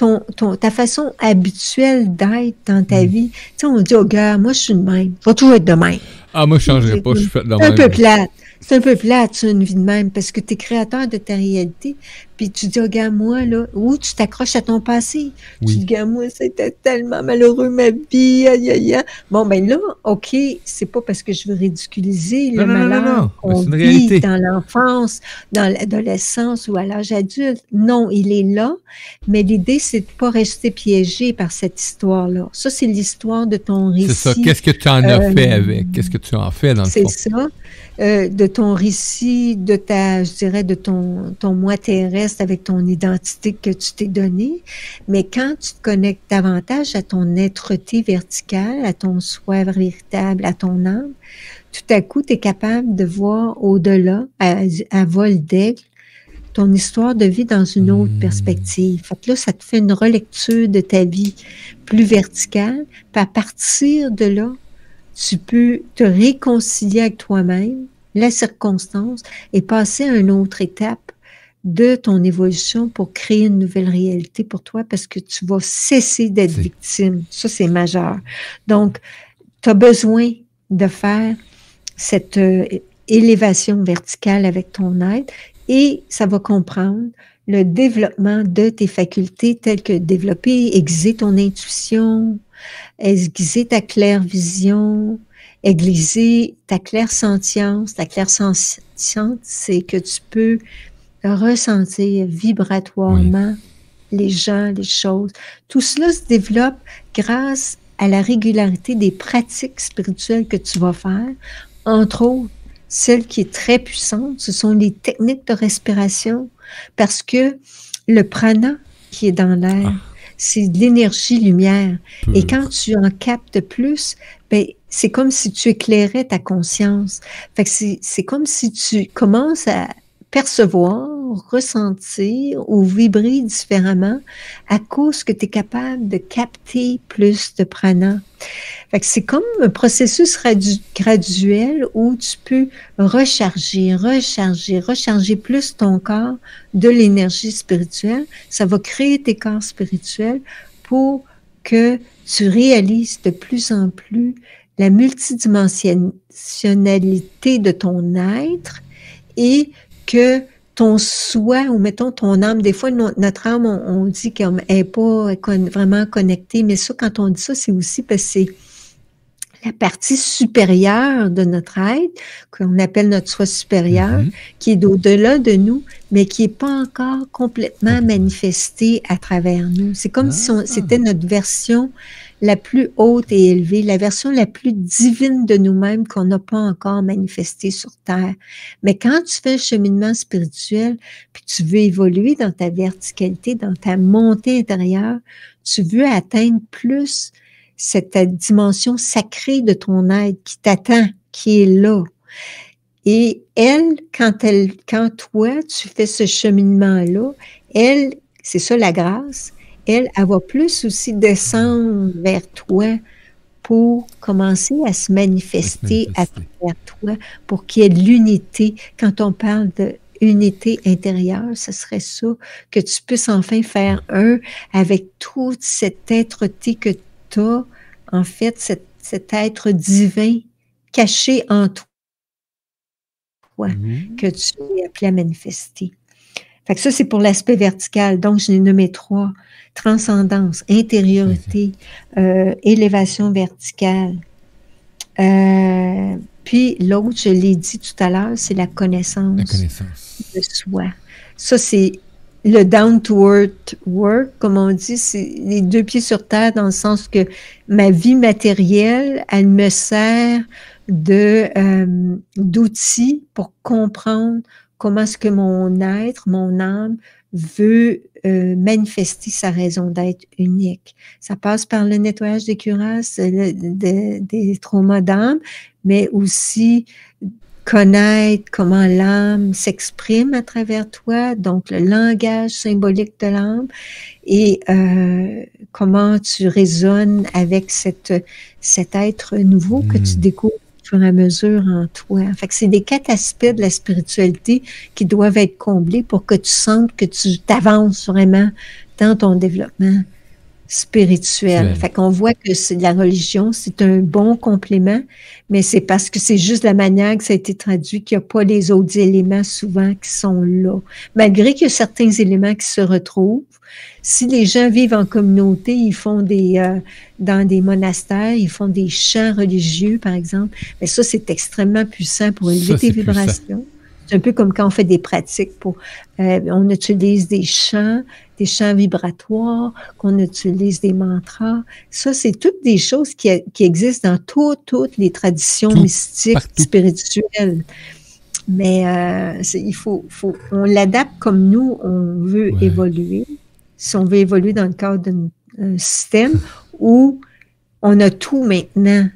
ta façon habituelle d'être dans ta vie. Tu sais, on dit, oh gars, moi je suis de même, je vais toujours être de même. Ah, moi je ne changerai pas, je suis fait de même. C'est un peu plate. C'est un peu plate, ça, une vie de même, parce que tu es créateur de ta réalité, puis tu dis, regarde, moi, là, ou tu t'accroches à ton passé. Oui. Tu dis, regarde, moi, c'était tellement malheureux, ma vie, aïe, aïe, aïe. Bon, ben là, OK, c'est pas parce que je veux ridiculiser le malheur qu'on vit dans l'enfance, dans l'adolescence ou à l'âge adulte. Non, il est là, mais l'idée, c'est de pas rester piégé par cette histoire-là. Ça, c'est l'histoire de ton récit. C'est ça. Qu'est-ce que tu en as fait avec? Qu'est-ce que tu en fais dans le fond? C'est ça. De ton récit, je dirais, de ton moi terrestre avec ton identité que tu t'es donnée. Mais quand tu te connectes davantage à ton être-té vertical, à ton soi véritable, à ton âme, tout à coup, tu es capable de voir au-delà, à vol d'aigle, ton histoire de vie dans une autre perspective. Fait que là, ça te fait une relecture de ta vie plus verticale. Puis à partir de là, tu peux te réconcilier avec toi-même, la circonstance, et passer à une autre étape de ton évolution pour créer une nouvelle réalité pour toi parce que tu vas cesser d'être victime. Ça, c'est majeur. Donc, tu as besoin de faire cette élévation verticale avec ton être et ça va comprendre le développement de tes facultés telles que développer, aiguiser ton intuition, aiguiser ta clairvision, aiguiser ta clairsentience. Ta clairsentience, c'est que tu peux ressentir vibratoirement les gens, les choses. Tout cela se développe grâce à la régularité des pratiques spirituelles que tu vas faire. Entre autres, celle qui est très puissante, ce sont les techniques de respiration parce que le prana qui est dans l'air, c'est de l'énergie lumière. Et quand tu en captes plus, ben, c'est comme si tu éclairais ta conscience. Fait que c'est comme si tu commences à percevoir ressentir ou vibrer différemment à cause que tu es capable de capter plus de prana. Fait que c'est comme un processus graduel où tu peux recharger plus ton corps de l'énergie spirituelle. Ça va créer tes corps spirituels pour que tu réalises de plus en plus la multidimensionnalité de ton être et que ton soi, ou mettons ton âme, des fois notre âme, on dit qu'elle n'est pas vraiment connectée, mais ça, quand on dit ça, c'est aussi parce que c'est la partie supérieure de notre être, qu'on appelle notre soi supérieur, qui est au-delà de nous, mais qui n'est pas encore complètement manifestée à travers nous. C'est comme si c'était notre version la plus haute et élevée, la version la plus divine de nous-mêmes qu'on n'a pas encore manifestée sur Terre. Mais quand tu fais un cheminement spirituel, puis tu veux évoluer dans ta verticalité, dans ta montée intérieure, tu veux atteindre plus cette dimension sacrée de ton être qui t'attend, qui est là. Et elle, quand toi, tu fais ce cheminement-là, elle, c'est ça la grâce, elle va plus aussi descendre vers toi pour commencer à se manifester à travers toi, pour qu'il y ait de l'unité. Quand on parle de unité intérieure, ce serait ça, que tu puisses enfin faire un avec toute cette être-té que tu as, en fait, cet être divin caché en toi, que tu es appelé à manifester. Fait que ça, c'est pour l'aspect vertical. Donc, je l'ai nommé 3. Transcendance, intériorité, élévation verticale. Puis l'autre, je l'ai dit tout à l'heure, c'est la connaissance de soi. Ça, c'est le down to earth work, comme on dit, c'est les 2 pieds sur terre, dans le sens que ma vie matérielle, elle me sert d'outil pour comprendre comment est-ce que mon être, mon âme veut manifester sa raison d'être unique. Ça passe par le nettoyage des cuirasses, des traumas d'âme, mais aussi connaître comment l'âme s'exprime à travers toi, donc le langage symbolique de l'âme, et comment tu résonnes avec cet être nouveau que tu découvres au fur et à mesure en toi. Fait que c'est les 4 aspects de la spiritualité qui doivent être comblés pour que tu sentes que tu t'avances vraiment dans ton développement spirituel. Fait qu'on voit que la religion, c'est un bon complément, mais c'est parce que c'est juste la manière que ça a été traduit qu'il n'y a pas les autres éléments souvent qui sont là. Malgré qu'il y a certains éléments qui se retrouvent, si les gens vivent en communauté, ils font dans des monastères, ils font des chants religieux, par exemple, mais ça, c'est extrêmement puissant pour élever tes vibrations. C'est un peu comme quand on fait des pratiques pour, on utilise des chants vibratoires, qu'on utilise des mantras. Ça, c'est toutes des choses qui existent dans toutes les traditions mystiques, spirituelles. Mais on l'adapte comme nous, on veut évoluer. Si on veut évoluer dans le cadre d'un système où on a tout maintenant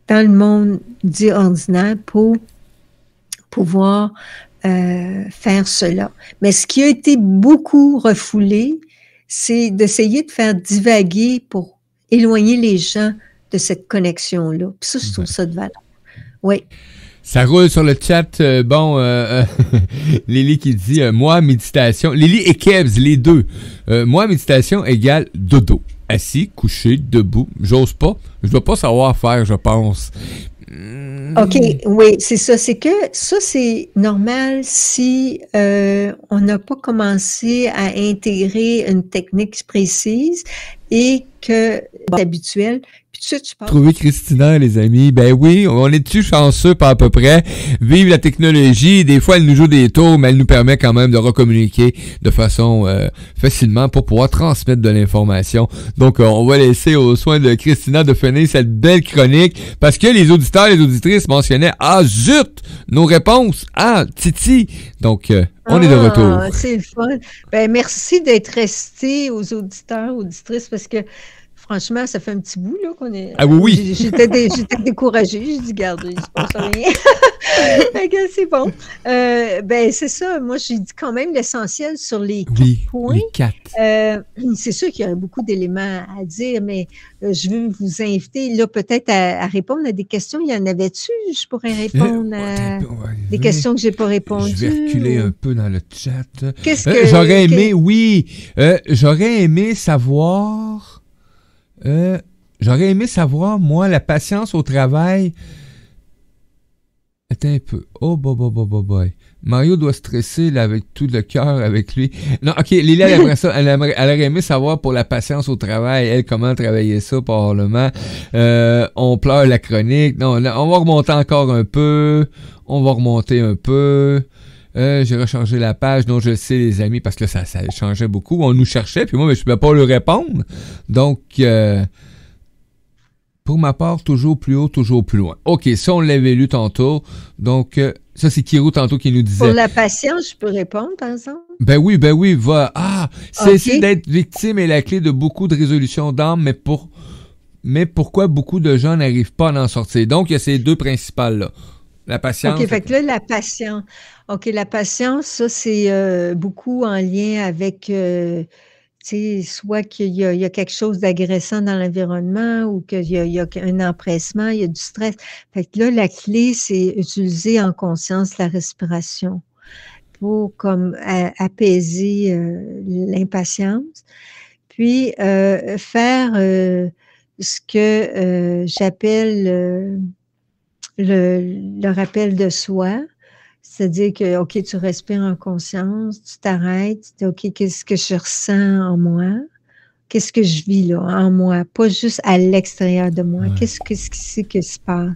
dans le monde dit ordinaire pour pouvoir faire cela. Mais ce qui a été beaucoup refoulé, c'est d'essayer de faire divaguer pour éloigner les gens de cette connexion-là. Puis ça, je trouve ça de valeur. Oui. Ça roule sur le chat. Lily qui dit moi, méditation. Lily et Kebs, les deux. Moi, méditation égale dodo. Assis, couché, debout. J'ose pas. Je dois pas savoir faire, je pense. OK, oui, c'est ça. C'est que ça, c'est normal si on n'a pas commencé à intégrer une technique précise et que c'est habituel. Puis tu passes... Trouver Christina, les amis. Ben oui, on est-tu chanceux, pas à peu près. Vive la technologie. Des fois, elle nous joue des tours, mais elle nous permet quand même de recommuniquer de façon facilement pour pouvoir transmettre de l'information. Donc, on va laisser aux soins de Christina de finir cette belle chronique parce que les auditeurs et les auditrices mentionnaient « Ah, zut! Nos réponses! Ah, Titi! » Donc, on est de retour. C'est le fun. Ben, merci d'être resté aux auditeurs, auditrices, parce que franchement, ça fait un petit bout là qu'on est. Ah oui. J'étais découragée. J'ai dit, garde, il se passe rien. Fait que c'est bon. Ben, c'est ça. Moi, j'ai dit quand même l'essentiel sur les 4 Oui, points. les 4. C'est sûr qu'il y a beaucoup d'éléments à dire, mais je veux vous inviter là peut-être à répondre à des questions. Il y en avait-tu? Je pourrais répondre à des questions que j'ai pas répondues. Je vais reculer un peu dans le chat. Qu'est-ce que j'aurais aimé, oui, j'aurais aimé savoir, moi, la patience au travail. Attends un peu. Oh, boy. Mario doit stresser là, avec tout le cœur avec lui. Non, OK, Lila, elle aimerait ça. Elle aurait aimé savoir pour la patience au travail, elle, comment travailler ça probablement. On pleure la chronique. Non, là, on va remonter encore un peu. On va remonter un peu. J'ai rechangé la page. Non, je le sais, les amis, parce que là, ça changeait beaucoup. On nous cherchait, puis moi, je ne pouvais pas lui répondre. Donc, pour ma part, toujours plus haut, toujours plus loin. OK, ça, on l'avait lu tantôt. Donc, ça, c'est Kiro tantôt qui nous disait. Pour la patience, je peux répondre, par exemple? Ben oui, va. Ah, cesser d'être victime est la clé de beaucoup de résolutions d'âme, mais pourquoi beaucoup de gens n'arrivent pas à en sortir? Donc, il y a ces 2 principales-là. La patience. OK, fait que là, la patience. OK, la patience, ça, c'est beaucoup en lien avec... soit qu'il y a quelque chose d'agressant dans l'environnement ou qu'il y a un empressement, il y a du stress. Fait que là, la clé, c'est utiliser en conscience la respiration pour comme apaiser l'impatience. Puis faire ce que j'appelle le rappel de soi. C'est-à-dire que, OK, tu respires en conscience, tu t'arrêtes, tu dis, OK, qu'est-ce que je ressens en moi? Qu'est-ce que je vis là, en moi? Pas juste à l'extérieur de moi. Ouais. Qu'est-ce que c'est que se passe?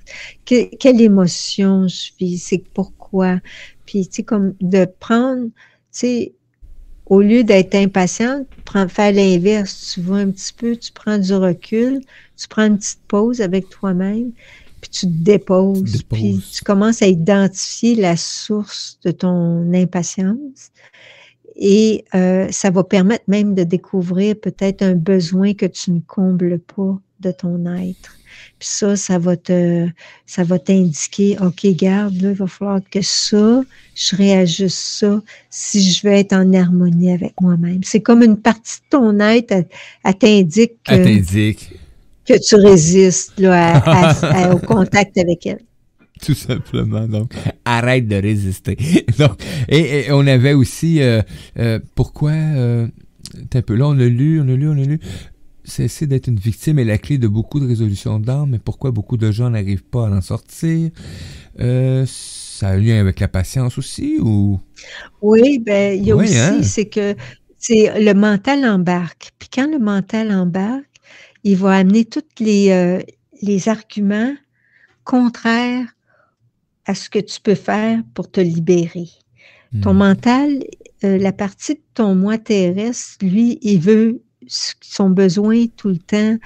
Quelle émotion je vis? C'est pourquoi? Puis, tu sais, comme de prendre, tu sais, au lieu d'être impatiente, faire l'inverse. Tu vas un petit peu, tu prends du recul, tu prends une petite pause avec toi-même, puis tu te déposes, puis tu commences à identifier la source de ton impatience et ça va permettre même de découvrir peut-être un besoin que tu ne combles pas de ton être. Puis ça va t'indiquer, OK, garde, là, il va falloir que ça, je réajuste ça si je veux être en harmonie avec moi-même. C'est comme une partie de ton être, elle t'indique que tu résistes là, au contact avec elle. Tout simplement. Donc, arrête de résister. Donc, et on avait aussi pourquoi un peu là, on a lu. Cesser d'être une victime est la clé de beaucoup de résolutions d'âme, mais pourquoi beaucoup de gens n'arrivent pas à en sortir? Ça a un lien avec la patience aussi, ou? Oui, ben il y a aussi, hein? c'est que le mental embarque. Puis quand le mental embarque, il va amener tous les arguments contraires à ce que tu peux faire pour te libérer. Ton mental, la partie de ton moi terrestre, lui, il veut son besoin tout le temps,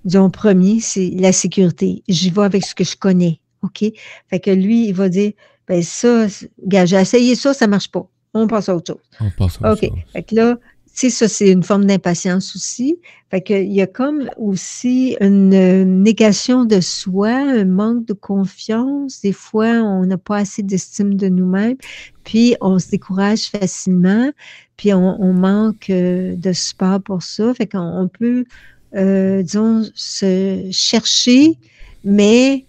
disons, premier, c'est la sécurité. J'y vais avec ce que je connais, OK? Fait que lui, il va dire, ben ça, gars, j'ai essayé ça, ça marche pas. On passe à autre chose. OK. Fait que là, tu sais, ça, c'est une forme d'impatience aussi. Fait qu'il y a comme aussi une négation de soi, un manque de confiance. Des fois, on n'a pas assez d'estime de nous-mêmes, puis on se décourage facilement, puis on manque de support pour ça. Fait qu'on peut, disons, se chercher, mais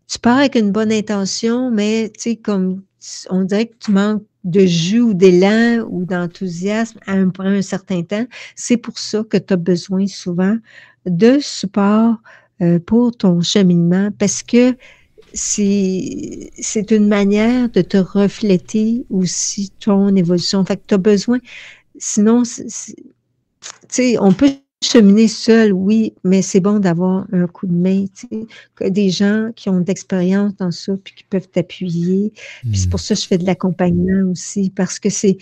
tu pars avec une bonne intention, mais tu sais, comme on dirait que tu manques de jus ou d'élan ou d'enthousiasme après un certain temps. C'est pour ça que tu as besoin souvent de support pour ton cheminement, parce que c'est une manière de te refléter aussi ton évolution. Fait que tu as besoin, sinon, tu sais, on peut cheminer seul, oui, mais c'est bon d'avoir un coup de main, tu sais, des gens qui ont d'expérience dans ça, puis qui peuvent t'appuyer. Puis c'est pour ça que je fais de l'accompagnement aussi, parce que c'est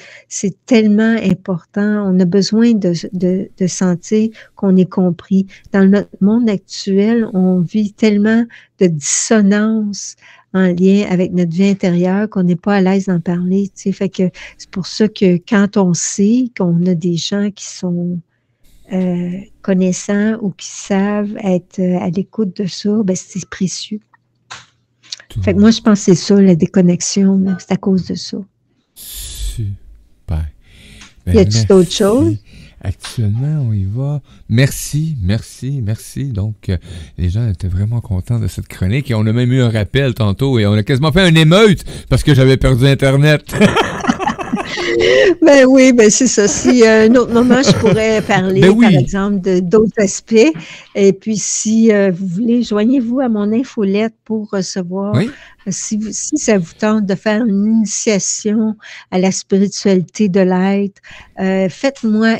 tellement important. On a besoin de sentir qu'on est compris. Dans notre monde actuel, on vit tellement de dissonance en lien avec notre vie intérieure qu'on n'est pas à l'aise d'en parler, tu sais. Fait que c'est pour ça que quand on sait qu'on a des gens qui sont connaissants ou qui savent être à l'écoute de ça, ben c'est précieux. Fait que moi, je pense que c'est ça, la déconnexion, là. C'est à cause de ça. Super. Ben, y a-t-il d'autres choses? Actuellement, on y va. Merci. Donc, les gens étaient vraiment contents de cette chronique et on a même eu un rappel tantôt et on a quasiment fait un émeute parce que j'avais perdu Internet. Ben oui, ben c'est ça. Si un autre moment, je pourrais parler, par exemple, d'autres aspects. Et puis, si vous voulez, joignez-vous à mon infolette pour recevoir, si ça vous tente de faire une initiation à la spiritualité de l'être,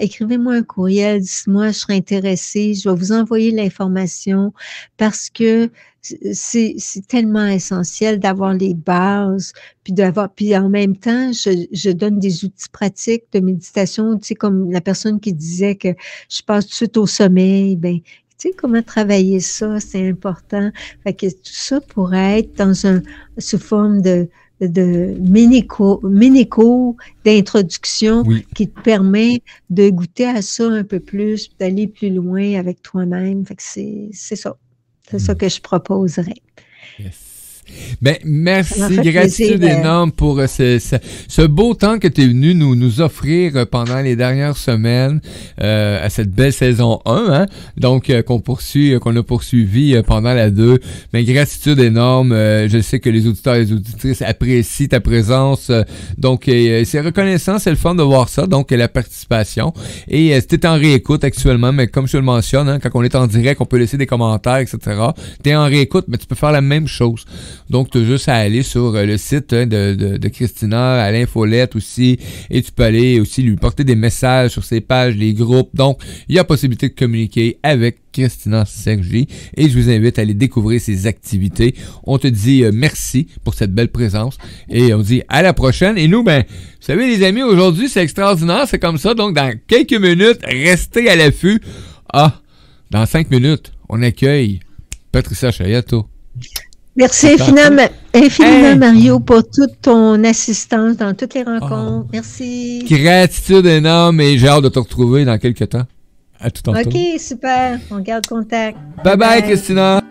écrivez-moi un courriel, dites-moi, je serai intéressée, je vais vous envoyer l'information parce que c'est tellement essentiel d'avoir les bases, puis en même temps, je donne des outils pratiques de méditation, tu sais, comme la personne qui disait que je passe tout de suite au sommeil, ben, tu sais, comment travailler ça, c'est important. Fait que tout ça pourrait être sous forme de mini-cours d'introduction qui te permet de goûter à ça un peu plus, d'aller plus loin avec toi-même. Fait que c'est ça. C'est ça que je proposerais. Yes. Ben, merci, gratitude énorme pour ce beau temps que tu es venu nous offrir pendant les dernières semaines à cette belle saison 1, hein? Donc qu'on a poursuivi pendant la 2. Mais gratitude énorme. Je sais que les auditeurs et les auditrices apprécient ta présence. Donc c'est reconnaissant, c'est le fun de voir ça. Donc la participation. Et si t'es en réécoute actuellement, mais comme je te le mentionne, hein, quand on est en direct, on peut laisser des commentaires, etc. T'es en réécoute, mais tu peux faire la même chose. Donc, tu as juste à aller sur le site de Christina, à l'infolette aussi, et tu peux aller aussi lui porter des messages sur ses pages, les groupes. Donc, il y a possibilité de communiquer avec Christina Sergi et je vous invite à aller découvrir ses activités. On te dit merci pour cette belle présence et on dit à la prochaine. Et nous, ben, vous savez les amis, aujourd'hui, c'est extraordinaire, c'est comme ça. Donc, dans quelques minutes, restez à l'affût. Dans 5 minutes, on accueille Patricia Chayato. Merci infiniment, Mario, pour toute ton assistance dans toutes les rencontres. Merci. Gratitude énorme et j'ai hâte de te retrouver dans quelques temps. À tout tantôt. OK, super. On garde contact. Bye bye, Christina.